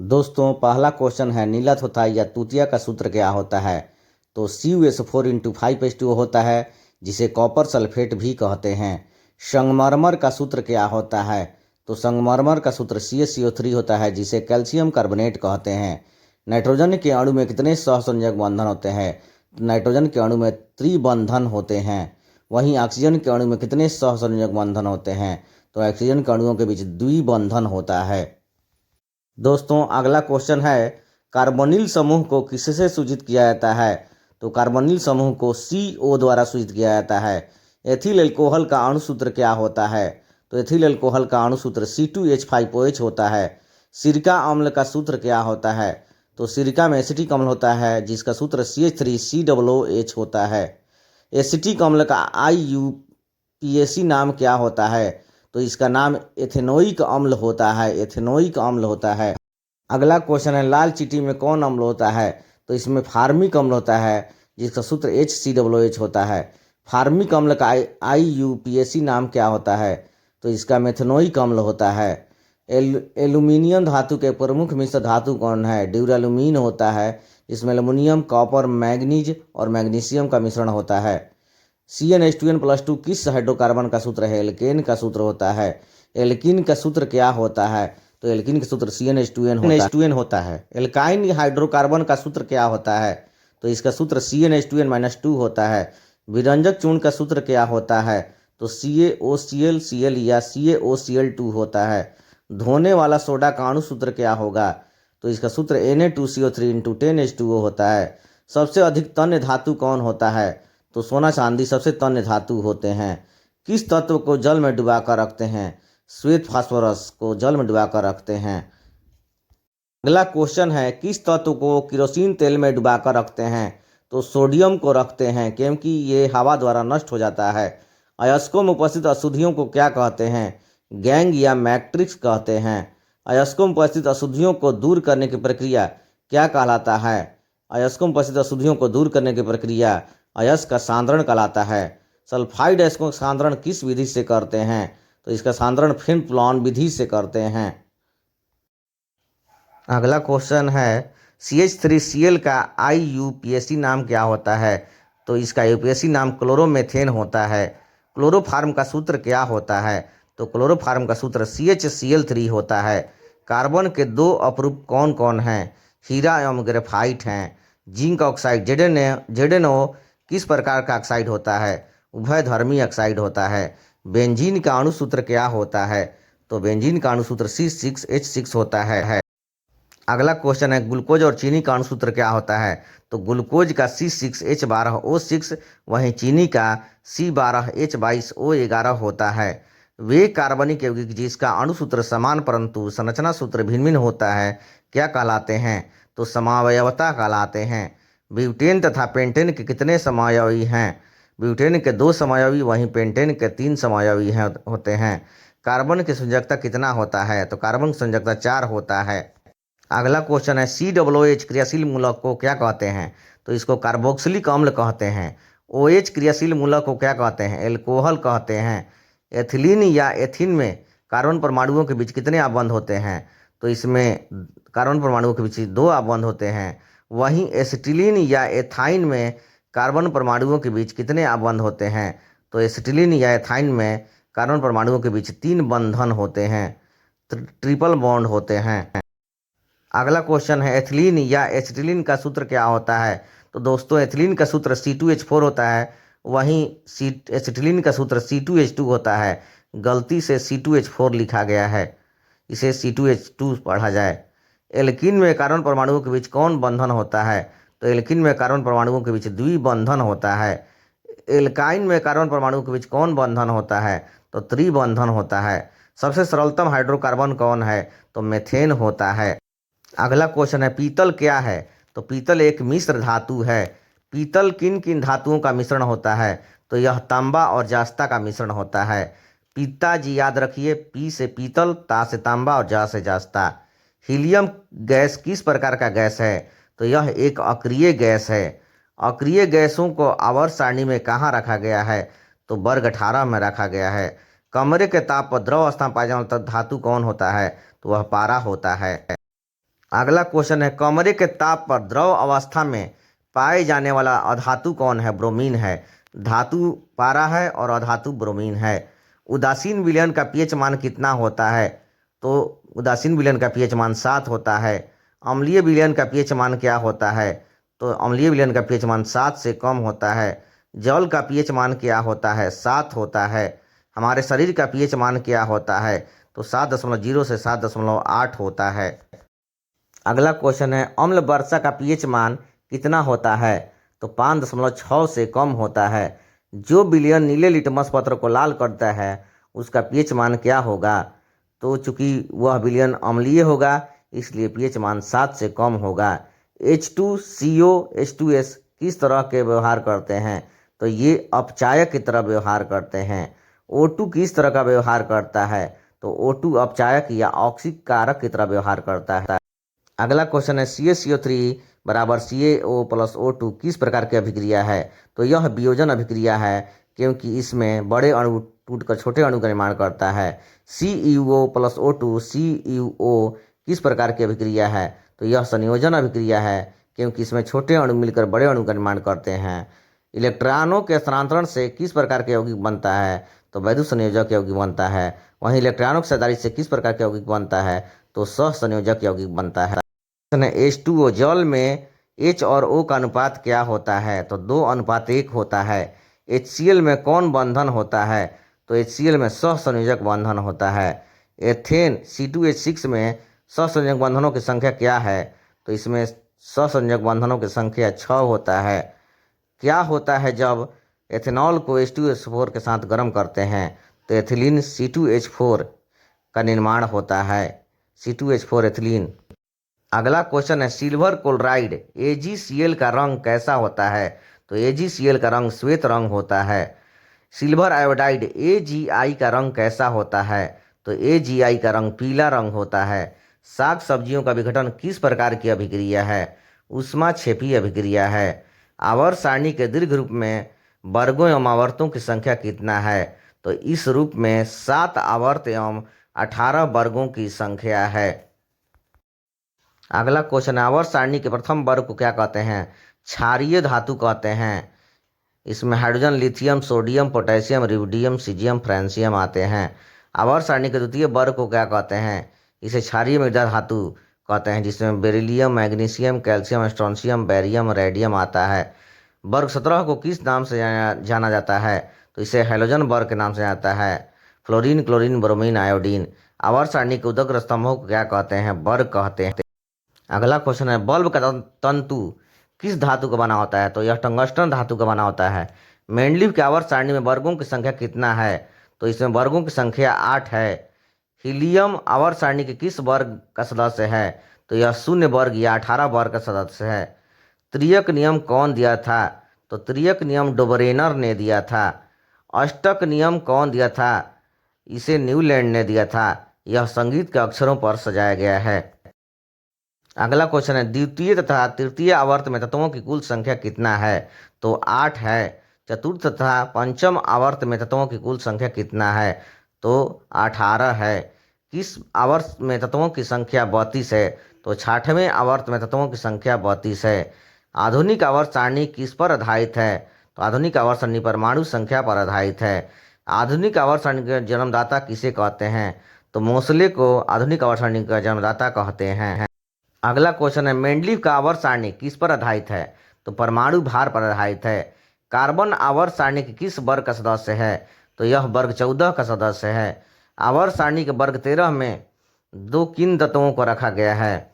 दोस्तों पहला क्वेश्चन है नीला थोथाई या तूतिया का सूत्र क्या होता है। तो CuSO4 × 5H2O होता है, जिसे कॉपर सल्फेट भी कहते हैं। संगमरमर का सूत्र क्या होता है। तो संगमरमर का सूत्र CaCO3 होता है, जिसे कैल्शियम कार्बोनेट कहते हैं। नाइट्रोजन के अणु में कितने सहसंयोजक बंधन होते हैं। नाइट्रोजन के अणु में त्रिबंधन होते हैं। वहीं ऑक्सीजन के अणु में कितने सहसंयोजक बंधन होते हैं। तो ऑक्सीजन के अणुओं के बीच द्विबंधन होता है। दोस्तों अगला क्वेश्चन है कार्बोनिल समूह को किससे सूचित किया जाता है। तो कार्बोनिल समूह को CO द्वारा सूचित किया जाता है। एथिल एल्कोहल का अणु सूत्र क्या होता है। तो एथिल एल्कोहल का अणु सूत्र C2H5OH होता है। सिरका अम्ल का सूत्र क्या होता है। तो सिरका में एसिटिक अम्ल होता है, जिसका सूत्र CH3COOH होता है। एसिटिक अम्ल का IUPAC नाम क्या होता है। तो इसका नाम एथेनोइक अम्ल होता है। एथेनोइक अम्ल होता है। अगला क्वेश्चन है लाल चींटी में कौन अम्ल होता है। तो इसमें फार्मिक अम्ल होता है, जिसका सूत्र HCOOH होता है। फार्मिक अम्ल का IUPAC नाम क्या होता है। तो इसका मेथनोइक अम्ल होता है। एल्यूमिनियम धातु के प्रमुख मिश्र धातु कौन है। ड्यूरालुमीन होता है, जिसमें एल्यूमिनियम, कॉपर, मैग्नीज और मैग्नीशियम का मिश्रण होता है। CnH2n+2 किस हाइड्रोकार्बन का सूत्र है। एल्केन का सूत्र होता है। एल्कीन का सूत्र क्या होता है। तो एल्कीन का सूत्र CnH2n होता है। एल्काइन हाइड्रोकार्बन का सूत्र क्या होता है। तो इसका सूत्र CnH2n-2 होता है। विरंजक चूर्ण का सूत्र क्या होता है। तो CaOClCl या CaOCl2 होता है। धोने वाला सोडा का अणु सूत्र क्या होगा। तो इसका सूत्र Na2CO3 × 10H2O होता है। सबसे अधिक तन्य धातु कौन होता है। तो सोना चांदी सबसे तन्य धातु होते हैं। किस तत्व को जल में डुबाकर रखते हैं। श्वेत फास्फोरस को जल में डुबाकर रखते हैं। अगला क्वेश्चन है किस तत्व को केरोसिन तेल में डुबाकर रखते हैं। तो सोडियम को रखते हैं, क्योंकि ये हवा द्वारा नष्ट हो जाता है। अयस्कों में उपस्थित अशुद्धियों को क्या कहते हैं। गैंग या मैट्रिक्स कहते हैं। अयस्कों में उपस्थित अशुद्धियों को दूर करने की प्रक्रिया क्या कहलाता है। अयस्कों में उपस्थित अशुद्धियों को दूर करने की प्रक्रिया अयस्क का सांद्रण कहलाता है। सल्फाइड अयस्कों का सांद्रण किस विधि से करते हैं। तो इसका सांद्रण फिल्म प्लॉन विधि से करते हैं। अगला क्वेश्चन है CH3Cl का IUPAC नाम क्या होता है। तो इसका UPAC नाम क्लोरोमेथेन होता है। क्लोरोफार्म का सूत्र क्या होता है। तो क्लोरोफार्म का सूत्र CHCl3 होता है। कार्बन के दो अपरूप कौन कौन हैं। हीरा एवं ग्रेफाइट हैं। जिंक ऑक्साइड ZnO किस प्रकार का ऑक्साइड होता है। उभयधर्मी ऑक्साइड होता है। बेंजीन का अणु सूत्र क्या होता है। तो बेंजीन का अणु सूत्र C6H6 होता है। अगला क्वेश्चन है ग्लूकोज और चीनी का अणु सूत्र क्या होता है। तो ग्लूकोज का C6H12O6, वहीं चीनी का C12H22O11 होता है। वे कार्बनिक यौगिक जिसका अणु सूत्र समान परंतु संरचना सूत्र भिन्न भिन्न होता है क्या कहलाते हैं। तो समावयवता कहलाते हैं। ब्यूटेन तथा पेंटेन के कितने समावयवी हैं। ब्यूटेन के 2 समावयवी, वहीं पेंटेन के 3 समावयवी होते हैं। कार्बन की संयोजकता कितना होता है। तो कार्बन की संयोजकता 4 होता है। अगला क्वेश्चन है COOH क्रियाशील मूलक को क्या कहते हैं। तो इसको कार्बोक्सिलिक अम्ल कहते हैं। OH क्रियाशील मूलक को क्या कहते हैं। एल्कोहल कहते हैं। एथिलीन या एथीन में कार्बन परमाणुओं के बीच कितने आबंध होते हैं। तो इसमें कार्बन परमाणुओं के बीच 2 आबंध होते हैं। वहीं एसिटिलीन या एथाइन में कार्बन परमाणुओं के बीच कितने आबंध होते हैं। तो एसिटिलीन या एथाइन में कार्बन परमाणुओं के बीच 3 बंधन होते हैं, ट्रिपल बॉन्ड होते हैं। अगला क्वेश्चन है एथिलीन या एसिटिलीन का सूत्र क्या होता है। तो दोस्तों एथिलीन का सूत्र C2H4 होता है, वहीं एसिटिलीन का सूत्र C2H2 होता है। गलती से C2H4 लिखा गया है, इसे C2H2 पढ़ा जाए। एल्कीन में कार्बन परमाणुओं के बीच कौन बंधन होता है। तो एल्कीन में कार्बन परमाणुओं के बीच द्विबंधन होता है। एल्काइन में कार्बन परमाणुओं के बीच कौन बंधन होता है। तो त्रिबंधन होता है। सबसे सरलतम हाइड्रोकार्बन कौन है। तो मेथेन होता है। अगला क्वेश्चन है पीतल क्या है। तो पीतल एक मिश्र धातु है। पीतल किन किन धातुओं का मिश्रण होता है। तो यह तांबा और जास्ता का मिश्रण होता है। पिताजी याद रखिए, पी से पीतल, ता से तांबा और जा से जास्ता। हीलियम गैस किस प्रकार का गैस है। तो यह एक अक्रिय गैस है। अक्रिय गैसों को आवर्त सारणी में कहाँ रखा गया है। तो वर्ग 18 में रखा गया है। कमरे के ताप पर द्रव अवस्था में पाया जाने वाला धातु कौन होता है। तो वह पारा होता है। अगला क्वेश्चन है, कमरे के ताप पर द्रव अवस्था में पाए जाने वाला अधातु कौन है? ब्रोमीन है। धातु पारा है और अधातु ब्रोमीन है। उदासीन विलयन का पीएच मान कितना होता है? तो उदासीन विलयन का पीएच मान 7 होता है। अम्लीय विलयन का पीएच मान क्या होता है? तो अम्लीय विलयन का पीएच मान 7 से कम होता है। जल का पीएच मान क्या होता है? 7 होता है। हमारे शरीर का पीएच मान क्या होता है? तो 7.0 से 7.8 होता है। अगला क्वेश्चन है, अम्ल वर्षा का पीएच मान कितना होता है? तो 5.6 से कम होता है। जो विलयन नीले लिटमस पत्र को लाल करता है उसका पीएच मान क्या होगा? तो चूंकि वह विलयन अम्लीय होगा इसलिए पीएच मान 7 से कम होगा। H2CO H2S किस तरह के व्यवहार करते हैं? तो ये अपचायक की तरह व्यवहार करते हैं। O2 किस तरह का व्यवहार करता है? तो O2 अपचायक या ऑक्सीकारक की तरह व्यवहार करता है। अगला क्वेश्चन है, CaCO3 बराबर CaO प्लस O2 किस प्रकार की अभिक्रिया है? तो यह वियोजन अभिक्रिया है क्योंकि इसमें बड़े अणु टूटकर छोटे अणु का निर्माण करता है। CuO प्लस O2 CuO किस प्रकार की अभिक्रिया है? तो यह संयोजन अभिक्रिया है क्योंकि इसमें छोटे अणु मिलकर बड़े अणु का निर्माण करते हैं। इलेक्ट्रॉनों के स्थानांतरण से किस प्रकार के यौगिक बनता है? तो वैद्युत संयोजक यौगिक बनता है। वहीं इलेक्ट्रॉनों की सदारी से किस प्रकार के यौगिक बनता है? तो सहसंयोजक यौगिक बनता है। H2O जल में H और O का अनुपात क्या होता है? तो 2:1 होता है। HCl में कौन बंधन होता है? तो HCl में सहसंयोजक बंधन होता है। एथेन C2H6 में सहसंयोजक बंधनों की संख्या क्या है? तो इसमें सहसंयोजक बंधनों की संख्या 6 होता है। क्या होता है जब एथेनॉल को H2SO4 के साथ गर्म करते हैं? तो एथिलीन C2H4 का निर्माण होता है। C2H4 ethylene. अगला क्वेश्चन है, सिल्वर क्लोराइड AgCl का रंग कैसा होता है? तो AgCl का रंग श्वेत रंग होता है। सिल्वर आयोडाइड AgI का रंग कैसा होता है? तो AgI का रंग पीला रंग होता है। साग सब्जियों का विघटन किस प्रकार की अभिक्रिया है? ऊष्माक्षेपी अभिक्रिया है। आवर्त सारणी के दीर्घ रूप में वर्गों एवं आवर्तों की संख्या कितना है? तो इस रूप में 7 आवर्त एवं 18 वर्गों की संख्या है। अगला क्वेश्चन है, आवर्त सारणी के प्रथम वर्ग को क्या कहते हैं? क्षारीय धातु कहते हैं। इसमें hydrogen, lithium, sodium, potassium, rubidium, caesium, francium आते हैं। आवर्त सारणी के द्वितीय वर्ग को क्या कहते हैं? इसे क्षारीय मृदा धातु कहते हैं जिसमें beryllium, magnesium, calcium, strontium, barium, radium आता है। वर्ग 17 को किस नाम से जाना जाता है? तो इसे हैलोजन वर्ग के नाम से जाता है। Fluorine, chlorine, bromine, iodine. आवर्त सारणी के उदग्र स्तंभों को क्या कहते हैं? वर्ग कहते हैं। अगला क्वेश्चन है, बल्ब का तंतु किस धातु का बना होता है? तो यह टंगस्टन धातु का बना होता है। मेंडलीव की आवर्त सारणी में वर्गों की संख्या कितना है? तो इसमें वर्गों की संख्या 8 है। हीलियम आवर्त सारणी के किस वर्ग का सदस्य है? तो यह 0 वर्ग या 18 वर्ग का सदस्य है। त्रियक नियम कौन दिया था? तो त्रियक नियम डोबरेनर ने दिया था। अष्टक नियम कौन दिया था? इसे न्यूलैंड ने दिया था। यह संगीत के अक्षरों पर सजाया गया है। अगला क्वेश्चन है, द्वितीय तथा तृतीय आवर्त में तत्वों की कुल संख्या कितना है? तो 8 है। चतुर्थ तथा पंचम आवर्त में तत्वों की कुल संख्या कितना है? तो 18 है। किस आवर्त में तत्वों की संख्या 32 है? तो 6वें आवर्त में तत्वों की संख्या 32 है। आधुनिक आवर्त सारणी किस पर आधारित है? तो आधुनिक आवर्त सारणी परमाणु संख्या पर आधारित है। आधुनिक आवर्त सारणी के जन्मदाता किसे कहते हैं? तो मोसले को आधुनिक आवर्त सारणी का जन्मदाता कहते हैं। अगला क्वेश्चन है, मेंडलीव का आवर्त सारणी किस पर आधारित है? तो परमाणु भार पर आधारित है। कार्बन आवर्त सारणी के किस वर्ग का सदस्य है? तो यह वर्ग 14 का सदस्य है। आवर्त सारणी के वर्ग 13 में दो किन तत्वों को रखा गया है?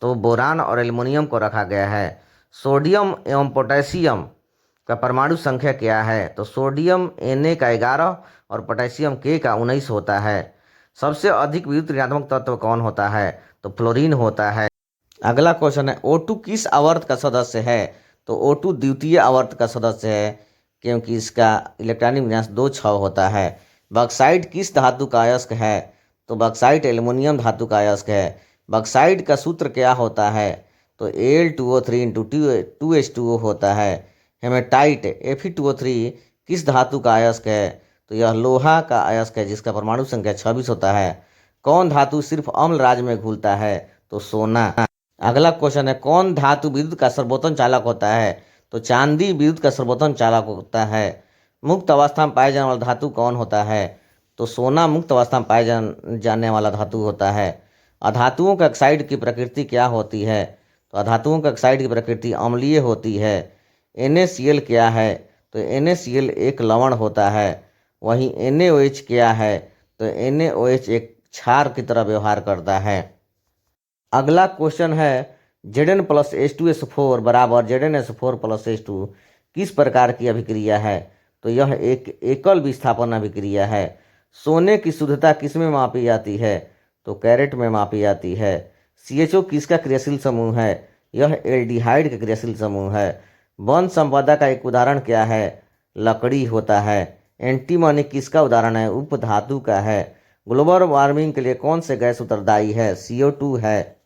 तो बोरान और एल्युमिनियम को रखा गया है। सोडियम एवं पोटेशियम का परमाणु संख्या क्या है? तो सोडियम Na का 11 और पोटेशियम K का 19 होता है। सबसे अधिक विद्युत ऋणात्मक तत्व कौन होता है? तो फ्लोरीन होता है। अगला क्वेश्चन है, O2 किस आवर्त का सदस्य है? तो O2 द्वितीय आवर्त का सदस्य है क्योंकि इसका इलेक्ट्रॉनिक विन्यास 2 6 होता है। बॉक्साइट किस धातु का अयस्क है? तो बॉक्साइट एल्युमिनियम धातु का अयस्क है। बॉक्साइट का सूत्र क्या होता है? तो Al2O3 × 2H2O होता है। हेमेटाइट Fe2O3 किस धातु का अयस्क है? तो यह लोहा का अयस्क है जिसका परमाणु संख्या 26 होता है। कौन धातु सिर्फ अम्ल राज्य में घुलता है? तो सोना। अगला क्वेश्चन है, कौन धातु विद्युत का सर्वोत्तम चालक होता है? तो चांदी विद्युत का सर्वोत्तम चालक होता है। मुक्त अवस्था में पाए जाने वाला धातु कौन होता है? तो सोना मुक्त अवस्था में पाए जाने वाला धातु होता है। अधातुओं के ऑक्साइड की प्रकृति क्या होती है? तो अधातुओं के ऑक्साइड की प्रकृति अम्लीय होती है। NaCl क्या है? तो NaCl एक लवण होता है। वहीं NaOH क्या है? तो NaOH एक क्षार की तरह व्यवहार करता है। अगला क्वेश्चन है, Zn+H2SO4 बराबर ZnSO4+H2 किस प्रकार की अभिक्रिया है? तो यह एक एकल विस्थापन अभिक्रिया है। सोने की शुद्धता किस में मापी जाती है? तो कैरेट में मापी जाती है। CHO किसका क्रियाशील समूह है? यह एल्डिहाइड का क्रियाशील समूह है। वन संपदा का एक उदाहरण क्या है? लकड़ी होता है। एंटीमनी किसका उदाहरण है? उपधातु का है। ग्लोबल वार्मिंग के लिए कौन से गैस उत्तरदायी है? CO2 है।